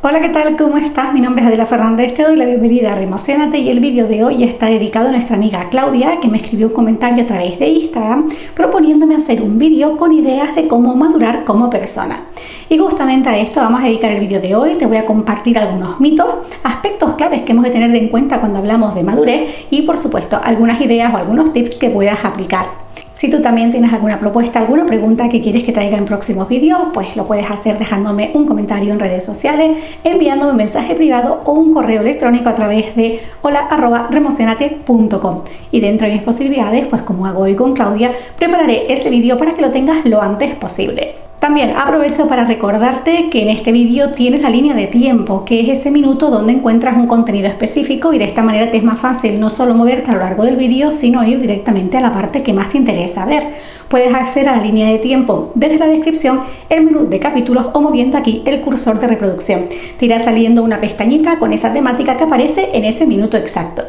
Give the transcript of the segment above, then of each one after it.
Hola, ¿qué tal? ¿Cómo estás? Mi nombre es Adela Fernández, te doy la bienvenida a Remocionate y el vídeo de hoy está dedicado a nuestra amiga Claudia, que me escribió un comentario a través de Instagram proponiéndome hacer un vídeo con ideas de cómo madurar como persona. Y justamente a esto vamos a dedicar el vídeo de hoy. Te voy a compartir algunos mitos, aspectos claves que hemos de tener en cuenta cuando hablamos de madurez y, por supuesto, algunas ideas o algunos tips que puedas aplicar. Si tú también tienes alguna propuesta, alguna pregunta que quieres que traiga en próximos vídeos, pues lo puedes hacer dejándome un comentario en redes sociales, enviándome un mensaje privado o un correo electrónico a través de hola@remocionate.com. Y dentro de mis posibilidades, pues como hago hoy con Claudia, prepararé ese vídeo para que lo tengas lo antes posible. También aprovecho para recordarte que en este vídeo tienes la línea de tiempo, que es ese minuto donde encuentras un contenido específico y de esta manera te es más fácil no solo moverte a lo largo del vídeo, sino ir directamente a la parte que más te interesa ver. Puedes acceder a la línea de tiempo desde la descripción, el menú de capítulos o moviendo aquí el cursor de reproducción. Te irá saliendo una pestañita con esa temática que aparece en ese minuto exacto.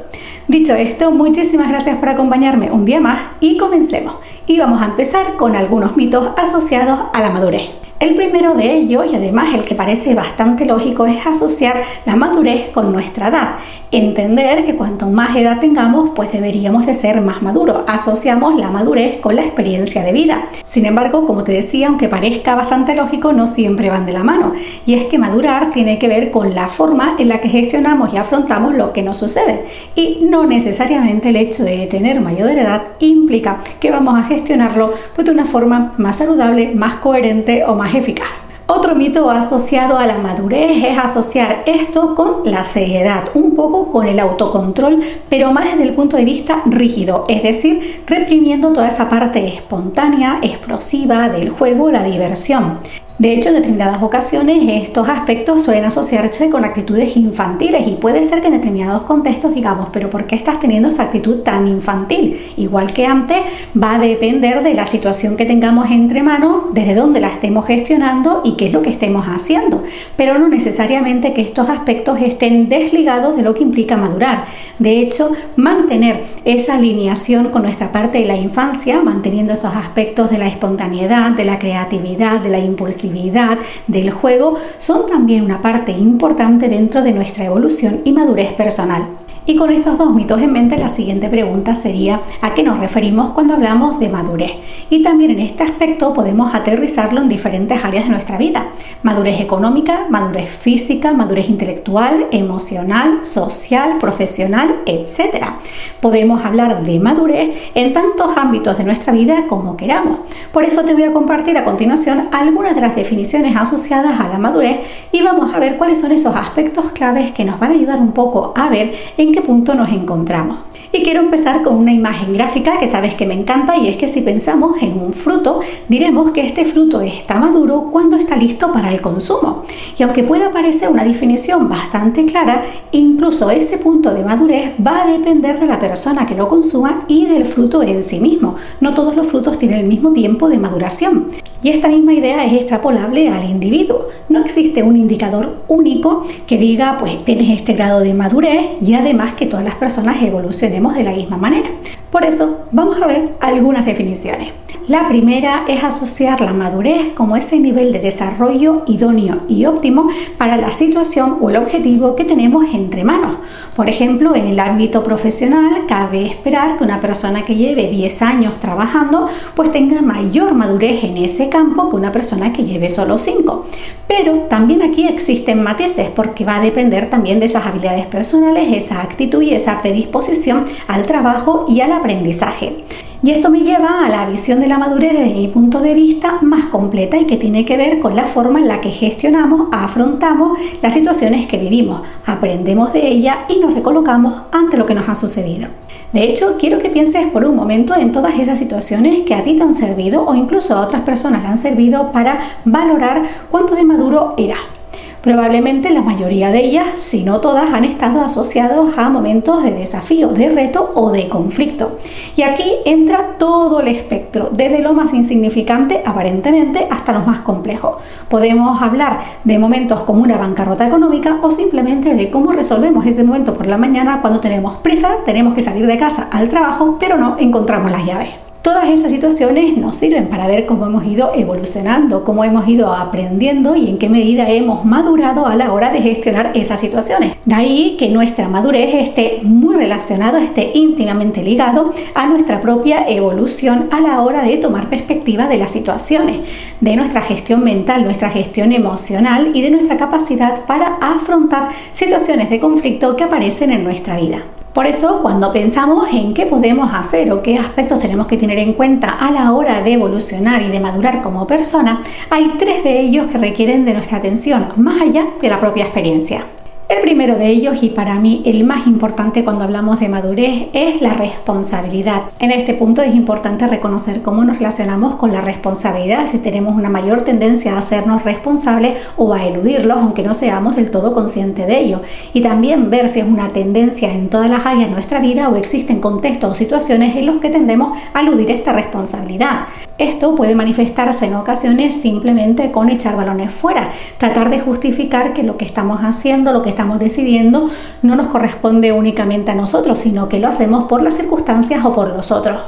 Dicho esto, muchísimas gracias por acompañarme un día más y comencemos. Y vamos a empezar con algunos mitos asociados a la madurez. El primero de ellos, y además el que parece bastante lógico, es asociar la madurez con nuestra edad. Entender que cuanto más edad tengamos, pues deberíamos de ser más maduros. Asociamos la madurez con la experiencia de vida. Sin embargo, como te decía, aunque parezca bastante lógico, no siempre van de la mano. Y es que madurar tiene que ver con la forma en la que gestionamos y afrontamos lo que nos sucede. Y no necesariamente el hecho de tener mayor edad implica que vamos a gestionarlo pues, de una forma más saludable, más coherente o más eficaz. Otro mito asociado a la madurez es asociar esto con la seriedad, un poco con el autocontrol, pero más desde el punto de vista rígido, es decir, reprimiendo toda esa parte espontánea, explosiva del juego, la diversión. De hecho, en determinadas ocasiones estos aspectos suelen asociarse con actitudes infantiles y puede ser que en determinados contextos digamos, pero ¿por qué estás teniendo esa actitud tan infantil? Igual que antes, va a depender de la situación que tengamos entre manos, desde dónde la estemos gestionando y qué es lo que estemos haciendo, pero no necesariamente que estos aspectos estén desligados de lo que implica madurar. De hecho, mantener esa alineación con nuestra parte de la infancia, manteniendo esos aspectos de la espontaneidad, de la creatividad, de la impulsividad, del juego, son también una parte importante dentro de nuestra evolución y madurez personal. Y con estos dos mitos en mente, la siguiente pregunta sería ¿a qué nos referimos cuando hablamos de madurez? Y también en este aspecto podemos aterrizarlo en diferentes áreas de nuestra vida. Madurez económica, madurez física, madurez intelectual, emocional, social, profesional, etc. Podemos hablar de madurez en tantos ámbitos de nuestra vida como queramos. Por eso te voy a compartir a continuación algunas de las definiciones asociadas a la madurez y vamos a ver cuáles son esos aspectos claves que nos van a ayudar un poco a ver en qué punto nos encontramos. Y quiero empezar con una imagen gráfica que sabes que me encanta y es que si pensamos en un fruto, diremos que este fruto está maduro cuando está listo para el consumo. Y aunque pueda parecer una definición bastante clara, incluso ese punto de madurez va a depender de la persona que lo consuma y del fruto en sí mismo. No todos los frutos tienen el mismo tiempo de maduración. Y esta misma idea es extrapolable al individuo. No existe un indicador único que diga, pues tienes este grado de madurez y además que todas las personas evolucionemos de la misma manera. Por eso, vamos a ver algunas definiciones. La primera es asociar la madurez como ese nivel de desarrollo idóneo y óptimo para la situación o el objetivo que tenemos entre manos. Por ejemplo, en el ámbito profesional, cabe esperar que una persona que lleve 10 años trabajando pues tenga mayor madurez en ese campo que una persona que lleve solo 5. Pero también aquí existen matices porque va a depender también de esas habilidades personales, esa actitud y esa predisposición al trabajo y al aprendizaje. Y esto me lleva a la visión de la madurez desde mi punto de vista más completa y que tiene que ver con la forma en la que gestionamos, afrontamos las situaciones que vivimos, aprendemos de ellas y nos recolocamos ante lo que nos ha sucedido. De hecho, quiero que pienses por un momento en todas esas situaciones que a ti te han servido o incluso a otras personas le han servido para valorar cuánto de maduro eras. Probablemente la mayoría de ellas, si no todas, han estado asociados a momentos de desafío, de reto o de conflicto. Y aquí entra todo el espectro, desde lo más insignificante aparentemente hasta lo más complejo. Podemos hablar de momentos como una bancarrota económica o simplemente de cómo resolvemos ese momento por la mañana cuando tenemos prisa, tenemos que salir de casa al trabajo, pero no encontramos las llaves. Todas esas situaciones nos sirven para ver cómo hemos ido evolucionando, cómo hemos ido aprendiendo y en qué medida hemos madurado a la hora de gestionar esas situaciones. De ahí que nuestra madurez esté muy relacionado, esté íntimamente ligado a nuestra propia evolución a la hora de tomar perspectiva de las situaciones, de nuestra gestión mental, nuestra gestión emocional y de nuestra capacidad para afrontar situaciones de conflicto que aparecen en nuestra vida. Por eso, cuando pensamos en qué podemos hacer o qué aspectos tenemos que tener en cuenta a la hora de evolucionar y de madurar como persona, hay 3 de ellos que requieren de nuestra atención, más allá de la propia experiencia. El primero de ellos, y para mí el más importante cuando hablamos de madurez, es la responsabilidad. En este punto es importante reconocer cómo nos relacionamos con la responsabilidad, si tenemos una mayor tendencia a hacernos responsables o a eludirlos, aunque no seamos del todo conscientes de ello. Y también ver si es una tendencia en todas las áreas de nuestra vida o existen contextos o situaciones en los que tendemos a eludir esta responsabilidad. Esto puede manifestarse en ocasiones simplemente con echar balones fuera, tratar de justificar que lo que estamos haciendo, lo que estamos decidiendo, no nos corresponde únicamente a nosotros, sino que lo hacemos por las circunstancias o por los otros.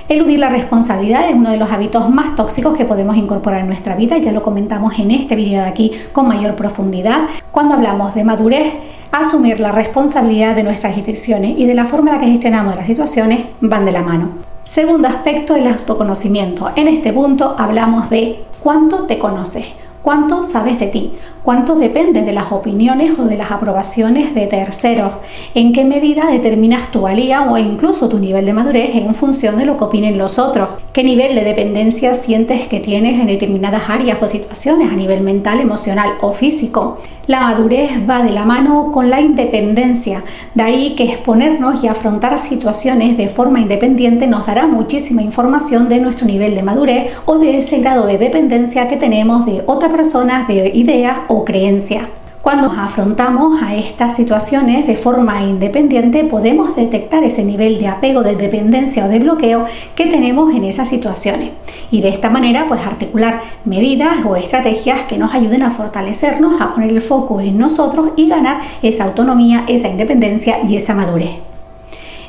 Eludir la responsabilidad es uno de los hábitos más tóxicos que podemos incorporar en nuestra vida, ya lo comentamos en este vídeo de aquí con mayor profundidad. Cuando hablamos de madurez, asumir la responsabilidad de nuestras decisiones y de la forma en la que gestionamos las situaciones van de la mano. Segundo aspecto, el autoconocimiento. En este punto hablamos de cuánto te conoces, cuánto sabes de ti, cuánto depende de las opiniones o de las aprobaciones de terceros, en qué medida determinas tu valía o incluso tu nivel de madurez en función de lo que opinen los otros, qué nivel de dependencia sientes que tienes en determinadas áreas o situaciones a nivel mental, emocional o físico. La madurez va de la mano con la independencia, de ahí que exponernos y afrontar situaciones de forma independiente nos dará muchísima información de nuestro nivel de madurez o de ese grado de dependencia que tenemos de otra persona, de ideas o creencias. Cuando nos afrontamos a estas situaciones de forma independiente, podemos detectar ese nivel de apego, de dependencia o de bloqueo que tenemos en esas situaciones. Y de esta manera, pues articular medidas o estrategias que nos ayuden a fortalecernos, a poner el foco en nosotros y ganar esa autonomía, esa independencia y esa madurez.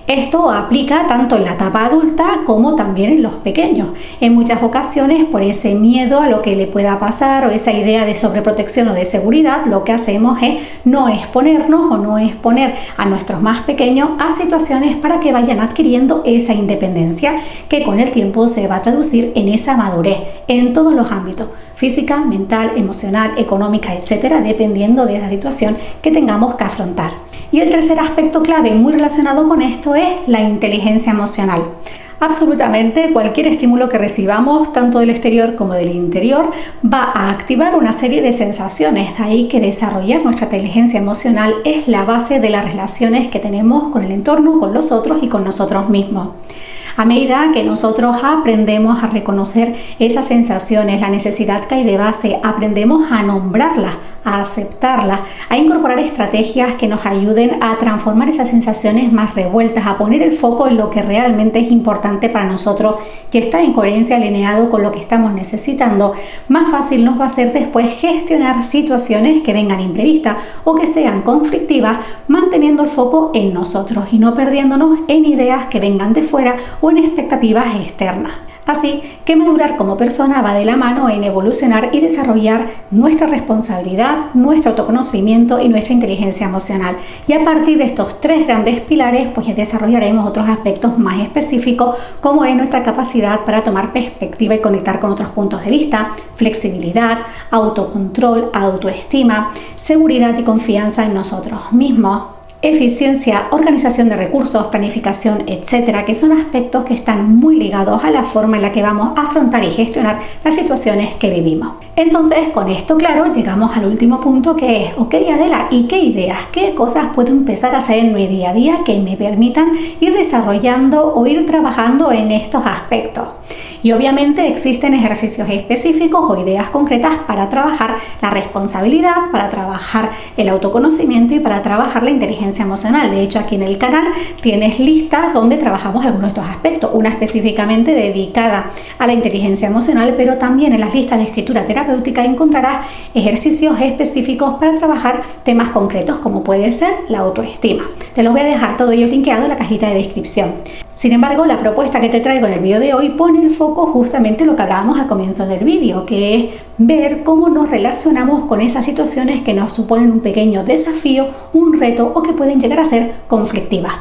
Esto aplica tanto en la etapa adulta como también en los pequeños. En muchas ocasiones, por ese miedo a lo que le pueda pasar o esa idea de sobreprotección o de seguridad, lo que hacemos es no exponernos o no exponer a nuestros más pequeños a situaciones para que vayan adquiriendo esa independencia que con el tiempo se va a traducir en esa madurez en todos los ámbitos: física, mental, emocional, económica, etcétera, dependiendo de esa situación que tengamos que afrontar. Y el tercer aspecto clave muy relacionado con esto es la inteligencia emocional. Absolutamente cualquier estímulo que recibamos, tanto del exterior como del interior, va a activar una serie de sensaciones. De ahí que desarrollar nuestra inteligencia emocional es la base de las relaciones que tenemos con el entorno, con los otros y con nosotros mismos. A medida que nosotros aprendemos a reconocer esas sensaciones, la necesidad que hay de base, aprendemos a nombrarlas, a aceptarlas, a incorporar estrategias que nos ayuden a transformar esas sensaciones más revueltas, a poner el foco en lo que realmente es importante para nosotros y está en coherencia, alineado con lo que estamos necesitando, más fácil nos va a ser después gestionar situaciones que vengan imprevistas o que sean conflictivas, manteniendo el foco en nosotros y no perdiéndonos en ideas que vengan de fuera o en expectativas externas. Así que madurar como persona va de la mano en evolucionar y desarrollar nuestra responsabilidad, nuestro autoconocimiento y nuestra inteligencia emocional. Y a partir de estos 3 grandes pilares, pues ya desarrollaremos otros aspectos más específicos, como es nuestra capacidad para tomar perspectiva y conectar con otros puntos de vista, flexibilidad, autocontrol, autoestima, seguridad y confianza en nosotros mismos, eficiencia, organización de recursos, planificación, etcétera, que son aspectos que están muy ligados a la forma en la que vamos a afrontar y gestionar las situaciones que vivimos. Entonces, con esto claro, llegamos al último punto, que es, ok, Adela, ¿y qué ideas, qué cosas puedo empezar a hacer en mi día a día que me permitan ir desarrollando o ir trabajando en estos aspectos? Y obviamente existen ejercicios específicos o ideas concretas para trabajar la responsabilidad, para trabajar el autoconocimiento y para trabajar la inteligencia emocional. De hecho, aquí en el canal tienes listas donde trabajamos algunos de estos aspectos, una específicamente dedicada a la inteligencia emocional, pero también en las listas de escritura terapéutica encontrarás ejercicios específicos para trabajar temas concretos como puede ser la autoestima. Te los voy a dejar todos ellos linkeados en la cajita de descripción. Sin embargo, la propuesta que te traigo en el vídeo de hoy pone el foco justamente en lo que hablábamos al comienzo del vídeo, que es ver cómo nos relacionamos con esas situaciones que nos suponen un pequeño desafío, un reto o que pueden llegar a ser conflictivas.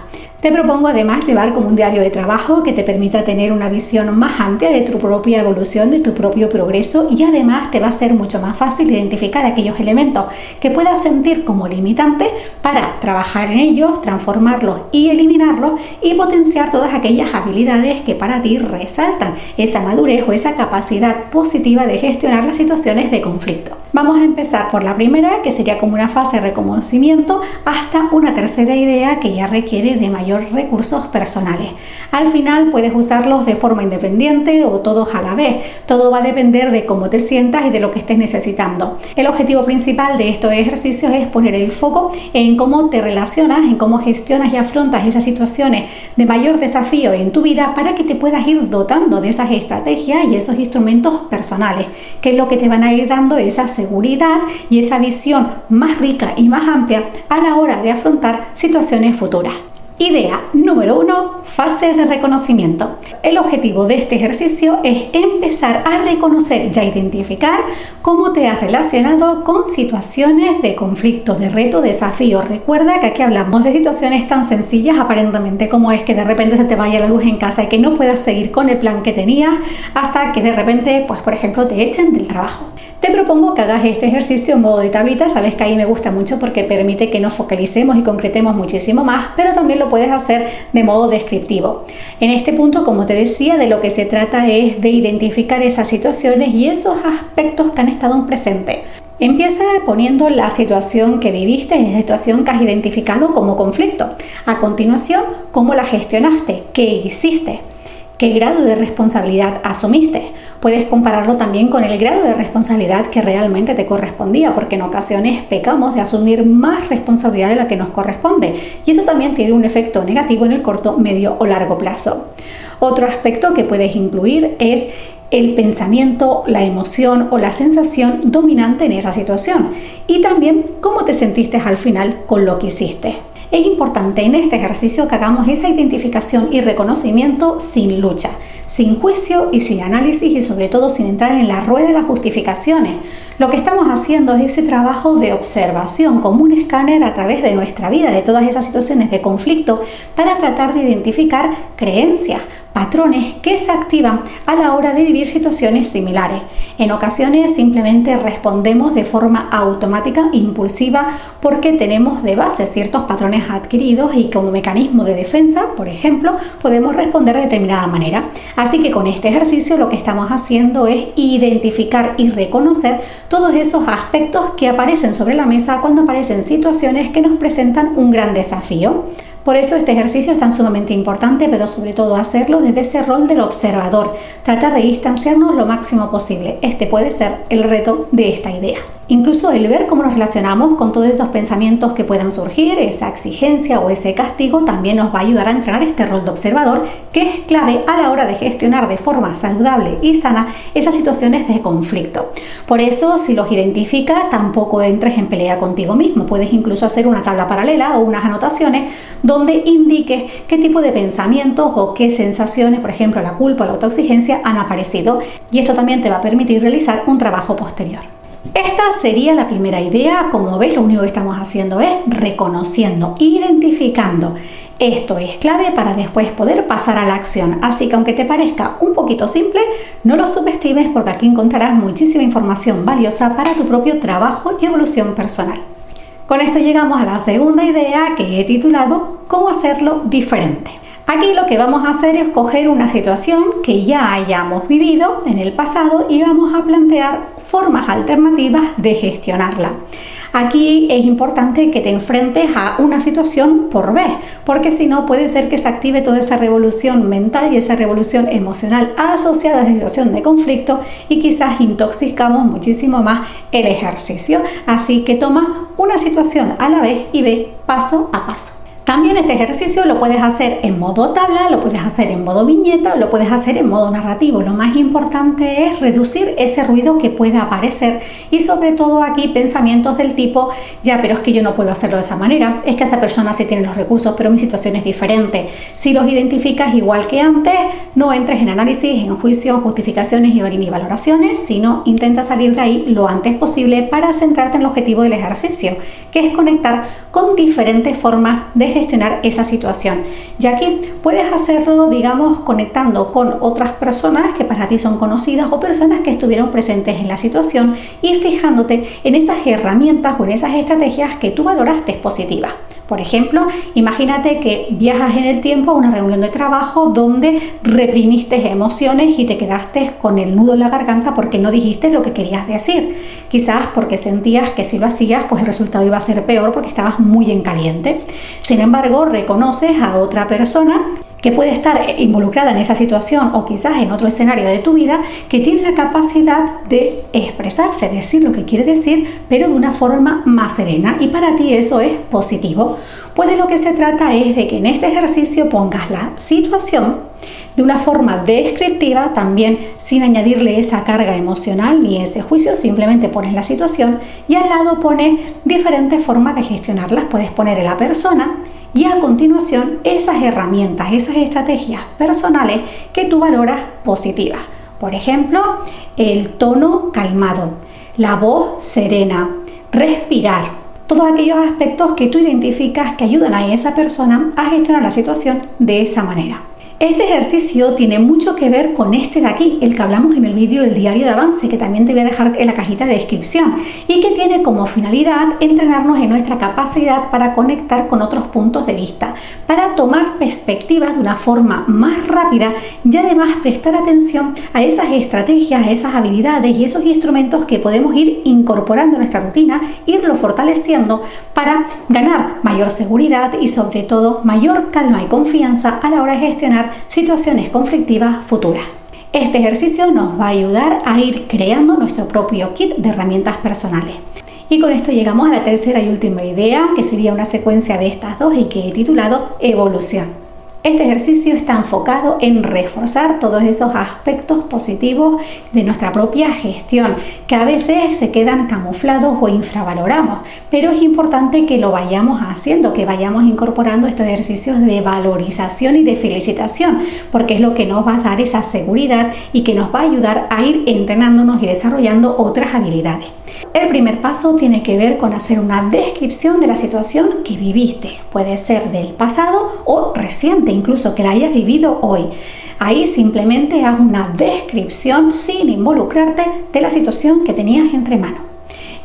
Te propongo además llevar como un diario de trabajo que te permita tener una visión más amplia de tu propia evolución, de tu propio progreso, y además te va a ser mucho más fácil identificar aquellos elementos que puedas sentir como limitantes para trabajar en ellos, transformarlos y eliminarlos y potenciar todas aquellas habilidades que para ti resaltan esa madurez o esa capacidad positiva de gestionar las situaciones de conflicto. Vamos a empezar por la primera, que sería como una fase de reconocimiento, hasta una tercera idea que ya requiere de mayor recursos personales. Al final puedes usarlos de forma independiente o todos a la vez. Todo va a depender de cómo te sientas y de lo que estés necesitando. El objetivo principal de estos ejercicios es poner el foco en cómo te relacionas, en cómo gestionas y afrontas esas situaciones de mayor desafío en tu vida para que te puedas ir dotando de esas estrategias y esos instrumentos personales, que es lo que te van a ir dando esa seguridad y esa visión más rica y más amplia a la hora de afrontar situaciones futuras. Idea número 1, fase de reconocimiento. El objetivo de este ejercicio es empezar a reconocer y a identificar cómo te has relacionado con situaciones de conflicto, de reto, desafío. Recuerda que aquí hablamos de situaciones tan sencillas aparentemente como es que de repente se te vaya la luz en casa y que no puedas seguir con el plan que tenías, hasta que de repente, pues por ejemplo, te echen del trabajo. Te propongo que hagas este ejercicio en modo de tablita. Sabes que ahí me gusta mucho porque permite que nos focalicemos y concretemos muchísimo más, pero también lo puedes hacer de modo descriptivo. En este punto, como te decía, de lo que se trata es de identificar esas situaciones y esos aspectos que han estado presentes. Empieza poniendo la situación que viviste, la situación que has identificado como conflicto. A continuación, ¿cómo la gestionaste? ¿Qué hiciste? ¿Qué grado de responsabilidad asumiste? Puedes compararlo también con el grado de responsabilidad que realmente te correspondía, porque en ocasiones pecamos de asumir más responsabilidad de la que nos corresponde, y eso también tiene un efecto negativo en el corto, medio o largo plazo. Otro aspecto que puedes incluir es el pensamiento, la emoción o la sensación dominante en esa situación, y también cómo te sentiste al final con lo que hiciste. Es importante en este ejercicio que hagamos esa identificación y reconocimiento sin lucha, sin juicio y sin análisis, y sobre todo sin entrar en la rueda de las justificaciones. Lo que estamos haciendo es ese trabajo de observación como un escáner a través de nuestra vida, de todas esas situaciones de conflicto, para tratar de identificar creencias, patrones que se activan a la hora de vivir situaciones similares. En ocasiones simplemente respondemos de forma automática, impulsiva, porque tenemos de base ciertos patrones adquiridos y como mecanismo de defensa, por ejemplo, podemos responder de determinada manera. Así que con este ejercicio lo que estamos haciendo es identificar y reconocer todos esos aspectos que aparecen sobre la mesa cuando aparecen situaciones que nos presentan un gran desafío. Por eso este ejercicio es tan sumamente importante, pero sobre todo hacerlo desde ese rol del observador, tratar de distanciarnos lo máximo posible. Este puede ser el reto de esta idea. Incluso el ver cómo nos relacionamos con todos esos pensamientos que puedan surgir, esa exigencia o ese castigo, también nos va a ayudar a entrenar este rol de observador, que es clave a la hora de gestionar de forma saludable y sana esas situaciones de conflicto. Por eso, si los identificas, tampoco entres en pelea contigo mismo. Puedes incluso hacer una tabla paralela o unas anotaciones donde indiques qué tipo de pensamientos o qué sensaciones, por ejemplo la culpa o la autoexigencia, han aparecido, y esto también te va a permitir realizar un trabajo posterior. Esta sería la primera idea. Como ves, lo único que estamos haciendo es reconociendo, identificando. Esto es clave para después poder pasar a la acción, así que aunque te parezca un poquito simple, no lo subestimes, porque aquí encontrarás muchísima información valiosa para tu propio trabajo y evolución personal. Con esto llegamos a la segunda idea, que he titulado ¿Cómo hacerlo diferente? Aquí lo que vamos a hacer es coger una situación que ya hayamos vivido en el pasado y vamos a plantear formas alternativas de gestionarla. Aquí es importante que te enfrentes a una situación por vez, porque si no puede ser que se active toda esa revolución mental y esa revolución emocional asociada a la situación de conflicto, y quizás intoxicamos muchísimo más el ejercicio. Así que toma una situación a la vez y ve paso a paso. También este ejercicio lo puedes hacer en modo tabla, lo puedes hacer en modo viñeta o lo puedes hacer en modo narrativo. Lo más importante es reducir ese ruido que pueda aparecer y sobre todo aquí pensamientos del tipo, ya, pero es que yo no puedo hacerlo de esa manera, es que esa persona sí tiene los recursos, pero mi situación es diferente. Si los identificas igual que antes, no entres en análisis, en juicios, justificaciones ni valoraciones, sino intenta salir de ahí lo antes posible para centrarte en el objetivo del ejercicio, que es conectar con diferentes formas de gestionar esa situación, ya que puedes hacerlo, digamos, conectando con otras personas que para ti son conocidas o personas que estuvieron presentes en la situación y fijándote en esas herramientas o en esas estrategias que tú valoraste positivas. Por ejemplo, imagínate que viajas en el tiempo a una reunión de trabajo donde reprimiste emociones y te quedaste con el nudo en la garganta porque no dijiste lo que querías decir. Quizás porque sentías que si lo hacías, pues el resultado iba a ser peor porque estabas muy en caliente. Sin embargo, reconoces a otra persona que puede estar involucrada en esa situación o quizás en otro escenario de tu vida, que tiene la capacidad de expresarse, decir lo que quiere decir, pero de una forma más serena, y para ti eso es positivo. Pues de lo que se trata es de que en este ejercicio pongas la situación de una forma descriptiva, también sin añadirle esa carga emocional ni ese juicio, simplemente pones la situación y al lado pones diferentes formas de gestionarlas. Puedes poner a la persona y a continuación esas herramientas, esas estrategias personales que tú valoras positivas. Por ejemplo, el tono calmado, la voz serena, respirar, todos aquellos aspectos que tú identificas que ayudan a esa persona a gestionar la situación de esa manera. Este ejercicio tiene mucho que ver con este de aquí, el que hablamos en el vídeo del diario de avance, que también te voy a dejar en la cajita de descripción, y que tiene como finalidad entrenarnos en nuestra capacidad para conectar con otros puntos de vista, para tomar perspectivas de una forma más rápida y además prestar atención a esas estrategias, a esas habilidades y esos instrumentos que podemos ir incorporando en nuestra rutina, irlo fortaleciendo para ganar mayor seguridad y sobre todo mayor calma y confianza a la hora de gestionar situaciones conflictivas futuras. Este ejercicio nos va a ayudar a ir creando nuestro propio kit de herramientas personales. Y con esto llegamos a la tercera y última idea, que sería una secuencia de estas dos y que he titulado Evolución. Este ejercicio está enfocado en reforzar todos esos aspectos positivos de nuestra propia gestión, que a veces se quedan camuflados o infravaloramos, pero es importante que lo vayamos haciendo, que vayamos incorporando estos ejercicios de valorización y de felicitación, porque es lo que nos va a dar esa seguridad y que nos va a ayudar a ir entrenándonos y desarrollando otras habilidades. El primer paso tiene que ver con hacer una descripción de la situación que viviste. Puede ser del pasado o reciente, incluso que la hayas vivido hoy. Ahí simplemente haz una descripción sin involucrarte de la situación que tenías entre manos.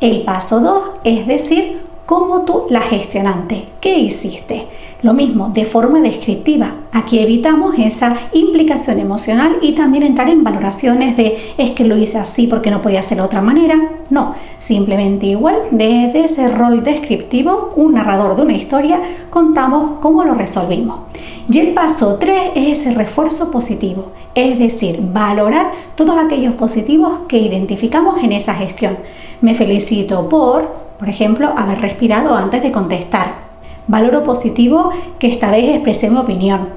El paso 2 es decir cómo tú la gestionaste, qué hiciste. Lo mismo, de forma descriptiva. Aquí evitamos esa implicación emocional y también entrar en valoraciones de es que lo hice así porque no podía hacerlo de otra manera. No, simplemente igual, desde ese rol descriptivo, un narrador de una historia, contamos cómo lo resolvimos. Y el paso 3 es ese refuerzo positivo, es decir, valorar todos aquellos positivos que identificamos en esa gestión. Me felicito por ejemplo, haber respirado antes de contestar. Valoro positivo que esta vez expresé mi opinión.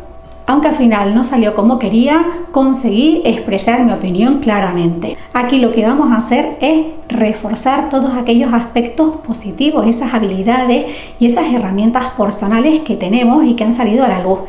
Aunque al final no salió como quería, conseguí expresar mi opinión claramente. Aquí lo que vamos a hacer es reforzar todos aquellos aspectos positivos, esas habilidades y esas herramientas personales que tenemos y que han salido a la luz.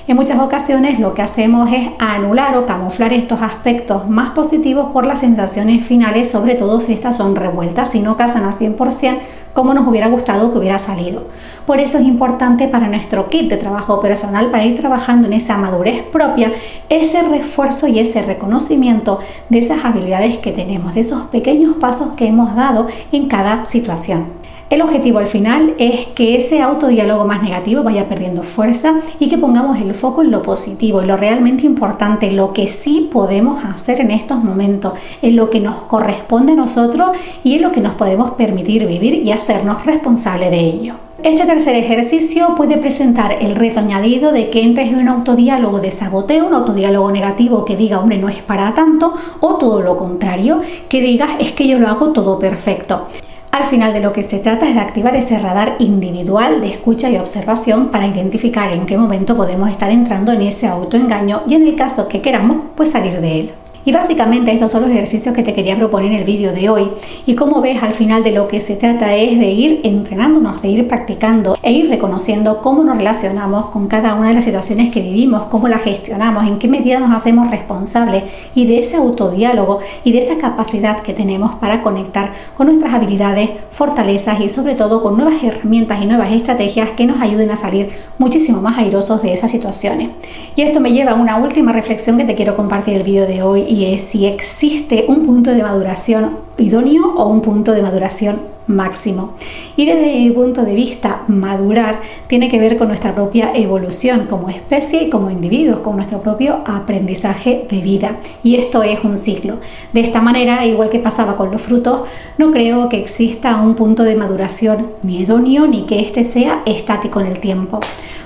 En muchas ocasiones lo que hacemos es anular o camuflar estos aspectos más positivos por las sensaciones finales, sobre todo si estas son revueltas, si no casan al 100% como nos hubiera gustado que hubiera salido. Por eso es importante para nuestro kit de trabajo personal, para ir trabajando en esa madurez propia, ese refuerzo y ese reconocimiento de esas habilidades que tenemos, de esos pequeños pasos que hemos dado en cada situación. El objetivo al final es que ese autodiálogo más negativo vaya perdiendo fuerza y que pongamos el foco en lo positivo, en lo realmente importante, lo que sí podemos hacer en estos momentos, en lo que nos corresponde a nosotros y en lo que nos podemos permitir vivir y hacernos responsables de ello. Este tercer ejercicio puede presentar el reto añadido de que entres en un autodiálogo de saboteo, un autodiálogo negativo que diga, hombre, no es para tanto, o todo lo contrario, que digas, es que yo lo hago todo perfecto. Al final de lo que se trata es de activar ese radar individual de escucha y observación para identificar en qué momento podemos estar entrando en ese autoengaño y en el caso que queramos, pues salir de él. Y básicamente estos son los ejercicios que te quería proponer en el vídeo de hoy. Y como ves, al final de lo que se trata es de ir entrenándonos, de ir practicando e ir reconociendo cómo nos relacionamos con cada una de las situaciones que vivimos, cómo las gestionamos, en qué medida nos hacemos responsables y de ese autodiálogo y de esa capacidad que tenemos para conectar con nuestras habilidades, fortalezas y sobre todo con nuevas herramientas y nuevas estrategias que nos ayuden a salir muchísimo más airosos de esas situaciones. Y esto me lleva a una última reflexión que te quiero compartir el vídeo de hoy, y es si existe un punto de maduración idóneo o un punto de maduración máximo. Y desde mi punto de vista, madurar tiene que ver con nuestra propia evolución como especie y como individuos, con nuestro propio aprendizaje de vida. Y esto es un ciclo. De esta manera, igual que pasaba con los frutos, no creo que exista un punto de maduración ni idóneo ni que éste sea estático en el tiempo.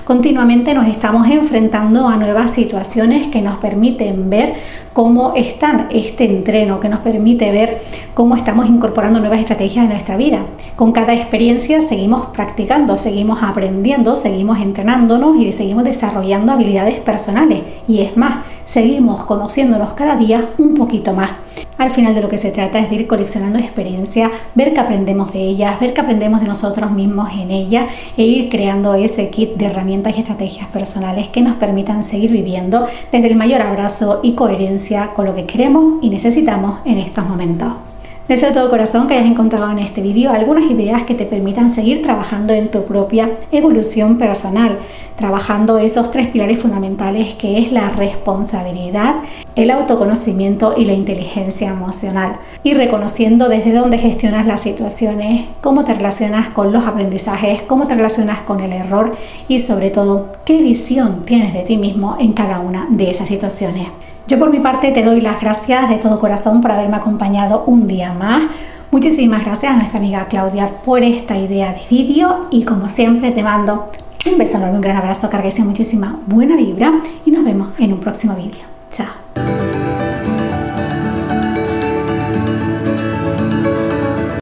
Continuamente nos estamos enfrentando a nuevas situaciones que nos permiten ver cómo está este entreno, que nos permite ver cómo estamos incorporando nuevas estrategias en nuestra vida. Con cada experiencia seguimos practicando, seguimos aprendiendo, seguimos entrenándonos y seguimos desarrollando habilidades personales. Y es más, seguimos conociéndonos cada día un poquito más. Al final de lo que se trata es de ir coleccionando experiencia, ver que aprendemos de ellas, ver que aprendemos de nosotros mismos en ellas e ir creando ese kit de herramientas y estrategias personales que nos permitan seguir viviendo desde el mayor abrazo y coherencia con lo que queremos y necesitamos en estos momentos. Deseo de todo corazón que hayas encontrado en este vídeo algunas ideas que te permitan seguir trabajando en tu propia evolución personal, trabajando esos 3 pilares fundamentales que es la responsabilidad, el autoconocimiento y la inteligencia emocional, y reconociendo desde dónde gestionas las situaciones, cómo te relacionas con los aprendizajes, cómo te relacionas con el error y sobre todo qué visión tienes de ti mismo en cada una de esas situaciones. Yo por mi parte te doy las gracias de todo corazón por haberme acompañado un día más. Muchísimas gracias a nuestra amiga Claudia por esta idea de vídeo y como siempre te mando un beso enorme, un gran abrazo, carguese muchísima buena vibra y nos vemos en un próximo vídeo. Chao.